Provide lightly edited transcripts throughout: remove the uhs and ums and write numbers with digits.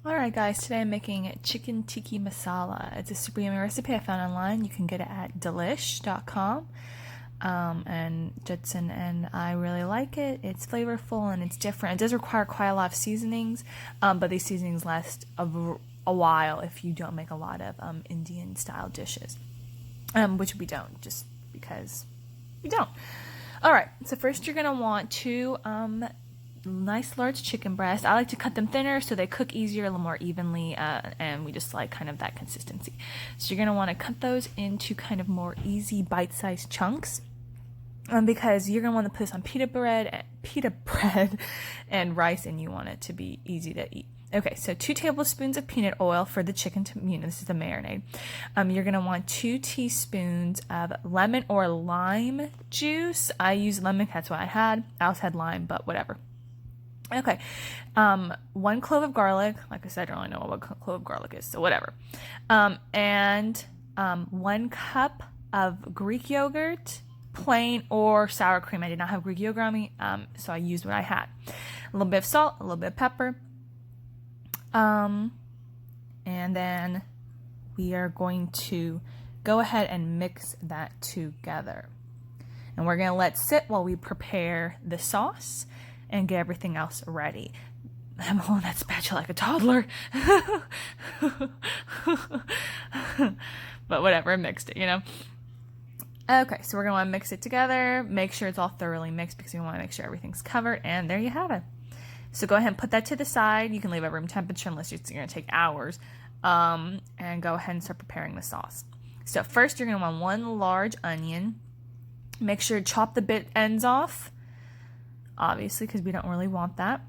Alright guys, today I'm making chicken tikka masala. It's a super yummy recipe I found online. You can get it at delish.com. And Judson and I really like it. It's flavorful and it's different. It does require quite a lot of seasonings, but these seasonings last a while if you don't make a lot of Indian style dishes, which we don't, just because we don't. Alright, so first you're going to want two nice large chicken breasts. I like to cut them thinner so they cook easier, a little more evenly, and we just like kind of that consistency. So you're going to want to cut those into kind of more easy bite-sized chunks, because you're going to want to put this on pita bread and rice, and you want it to be easy to eat. Okay, so 2 tablespoons of peanut oil for the chicken, this is the marinade. You're going to want 2 teaspoons of lemon or lime juice. I use lemon, that's what I had. I also had lime, but whatever. Okay, 1 clove of garlic. Like I said, I don't really know what clove of garlic is, so whatever. And 1 cup of Greek yogurt, plain or sour cream. I did not have Greek yogurt on me, so I used what I had. A little bit of salt, a little bit of pepper. And then we are going to go ahead and mix that together. And we're going to let it sit while we prepare the sauce and get everything else ready. I'm holding that spatula like a toddler. But whatever, I mixed it, Okay, so we're going to want to mix it together. Make sure it's all thoroughly mixed because we want to make sure everything's covered. And there you have it. So go ahead and put that to the side. You can leave it at room temperature unless it's going to take hours. And go ahead and start preparing the sauce. So first you're going to want 1 large onion. Make sure to chop the bit ends off, obviously, because we don't really want that.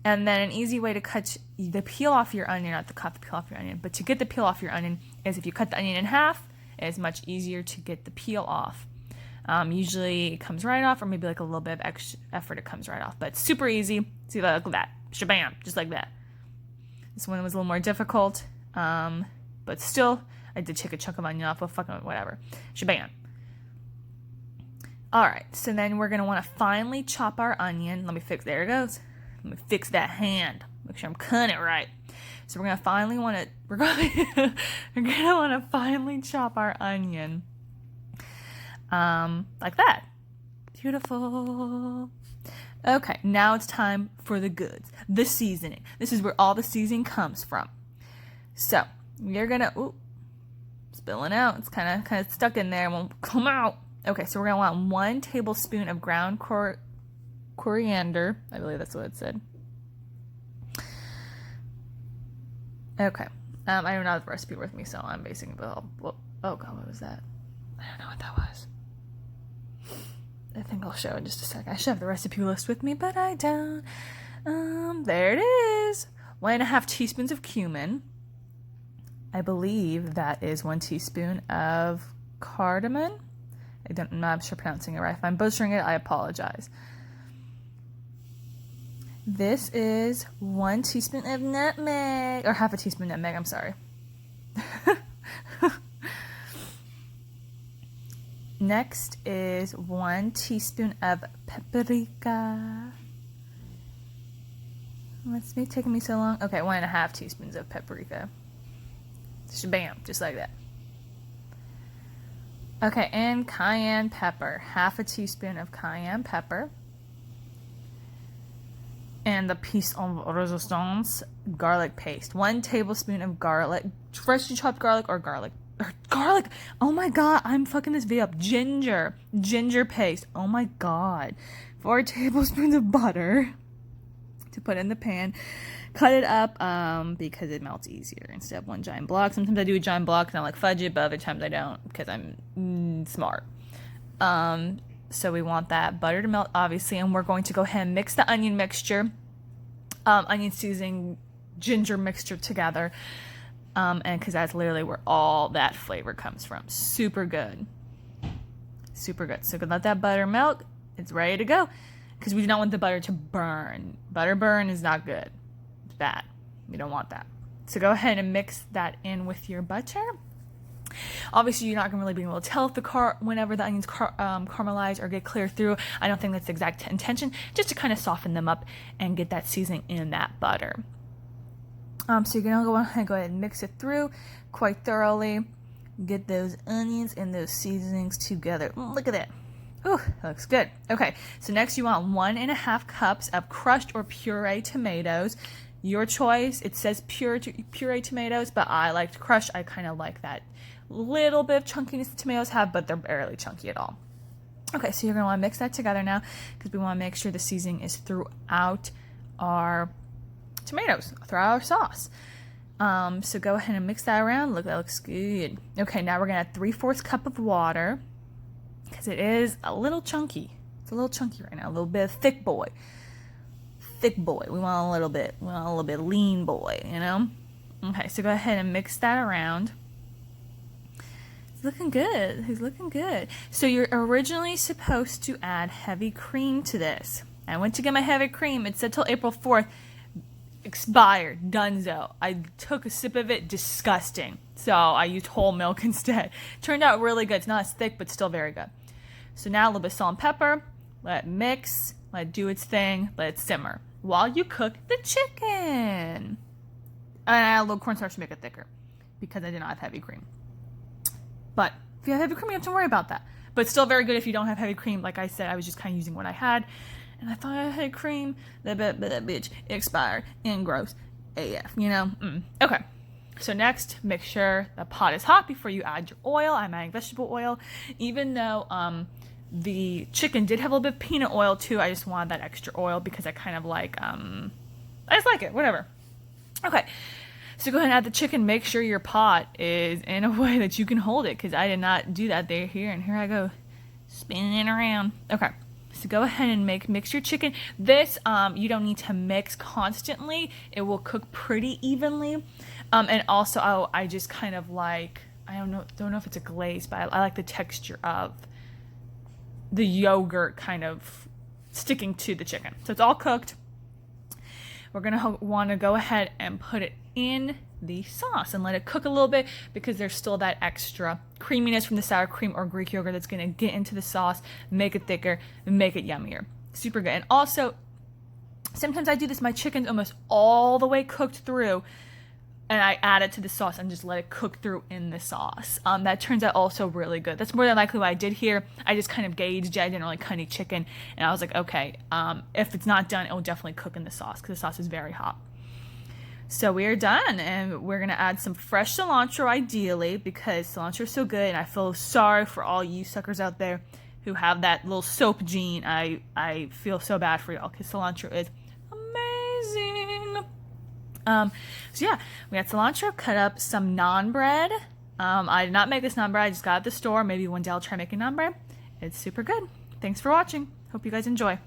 And then an easy way to cut the peel off your onion, not to cut the peel off your onion, but to get the peel off your onion is if you cut the onion in half, it's much easier to get the peel off. Usually it comes right off, or maybe like a little bit of extra effort, it comes right off. But it's super easy. See, look at that. Shabam, just like that. This one was a little more difficult, but still, I did take a chunk of onion off, but fucking whatever. Shabam. Alright, so then we're going to want to finely chop our onion. There it goes. Let me fix that hand. Make sure I'm cutting it right. So we're going to finely chop our onion. Like that. Beautiful. Okay, now it's time for the goods. The seasoning. This is where all the seasoning comes from. So, you're going to, spilling out. It's kind of stuck in there. It won't come out. Okay, so we're going to want 1 tablespoon of ground coriander. I believe that's what it said. Okay. I don't have the recipe with me, so I'm basing it. Oh God, what was that? I don't know what that was. I think I'll show in just a sec. I should have the recipe list with me, but I don't. There it is. 1.5 teaspoons of cumin. I believe that is 1 teaspoon of cardamom. I'm not sure pronouncing it right. If I'm butchering it, I apologize. This is 1 teaspoon of nutmeg, or 1/2 teaspoon nutmeg, I'm sorry. Next is 1 teaspoon of paprika. What's taking me so long? Okay, 1.5 teaspoons of paprika. Shabam, just like that. Okay, and cayenne pepper. 1/2 teaspoon of cayenne pepper. And the piece of resistance, garlic paste. 1 tablespoon of garlic. Freshly chopped garlic or garlic. Oh my God, I'm fucking this video up. Ginger paste. Oh my God. 4 tablespoons of butter to put in the pan. Cut it up because it melts easier instead of 1 giant block. Sometimes I do a giant block and I like fudge it, but other times I don't because I'm smart. So we want that butter to melt, obviously, and we're going to go ahead and mix the onion mixture, onion seasoning, ginger mixture together, and because that's literally where all that flavor comes from. Super good. Super good. So let that butter melt. It's ready to go because we do not want the butter to burn. Butter burn is not good. It's bad. We don't want that. So go ahead and mix that in with your butter. Obviously, you're not going to really be able to tell if whenever the onions caramelize or get clear through. I don't think that's the exact intention, just to kind of soften them up and get that seasoning in that butter. So you're gonna go ahead and mix it through quite thoroughly. Get those onions and those seasonings together. Look at that. Ooh, that looks good. Okay, so next you want 1.5 cups of crushed or puree tomatoes. Your choice. It says puree tomatoes, but I liked crushed. I kind of like that little bit of chunkiness the tomatoes have, but they're barely chunky at all. Okay, so you're gonna want to mix that together now because we want to make sure the seasoning is throughout our tomatoes, throughout our sauce. So go ahead and mix that around. Look, that looks good. Okay, now we're gonna add 3/4 cup of water because it is a little chunky. It's a little chunky right now. A little bit of thick boy. Thick boy. We want a little bit. We want a little bit lean boy. You know. Okay, so go ahead and mix that around. He's looking good. He's looking good. So you're originally supposed to add heavy cream to this. I went to get my heavy cream. It said till April 4th. Expired. Dunzo. I took a sip of it. Disgusting. So I used whole milk instead. Turned out really good. It's not as thick, but still very good. So now a little bit of salt and pepper. Let it mix. Let it do its thing. Let it simmer while you cook the chicken. And I add a little cornstarch to make it thicker because I did not have heavy cream. But if you have heavy cream, you don't have to worry about that. But it's still very good if you don't have heavy cream. Like I said, I was just kind of using what I had. And I thought I had cream. That bitch expired and gross AF, you know? Okay. So next, make sure the pot is hot before you add your oil. I'm adding vegetable oil. Even though the chicken did have a little bit of peanut oil too, I just wanted that extra oil because I kind of like, I just like it, whatever. Okay. So go ahead and add the chicken. Make sure your pot is in a way that you can hold it because I did not do that there, here, and here I go spinning it around. Okay. So go ahead and mix your chicken. This, you don't need to mix constantly. It will cook pretty evenly. And also, I just kind of like, I don't know if it's a glaze, but I like the texture of the yogurt kind of sticking to the chicken. So it's all cooked. We're going to want to go ahead and put it in the sauce and let it cook a little bit because there's still that extra creaminess from the sour cream or Greek yogurt that's going to get into the sauce, make it thicker, and make it yummier. Super good. And also, sometimes I do this, my chicken's almost all the way cooked through and I add it to the sauce and just let it cook through in the sauce. That turns out also really good. That's more than likely what I did here. I just kind of gauged it. I didn't really cut any chicken and I was like, okay, if it's not done, it will definitely cook in the sauce because the sauce is very hot. So we are done, and we're going to add some fresh cilantro ideally because cilantro is so good, and I feel sorry for all you suckers out there who have that little soap gene. I feel so bad for y'all because cilantro is amazing. So yeah, we got cilantro, cut up some naan bread. I did not make this naan bread. I just got it at the store. Maybe one day I'll try making naan bread. It's super good. Thanks for watching. Hope you guys enjoy.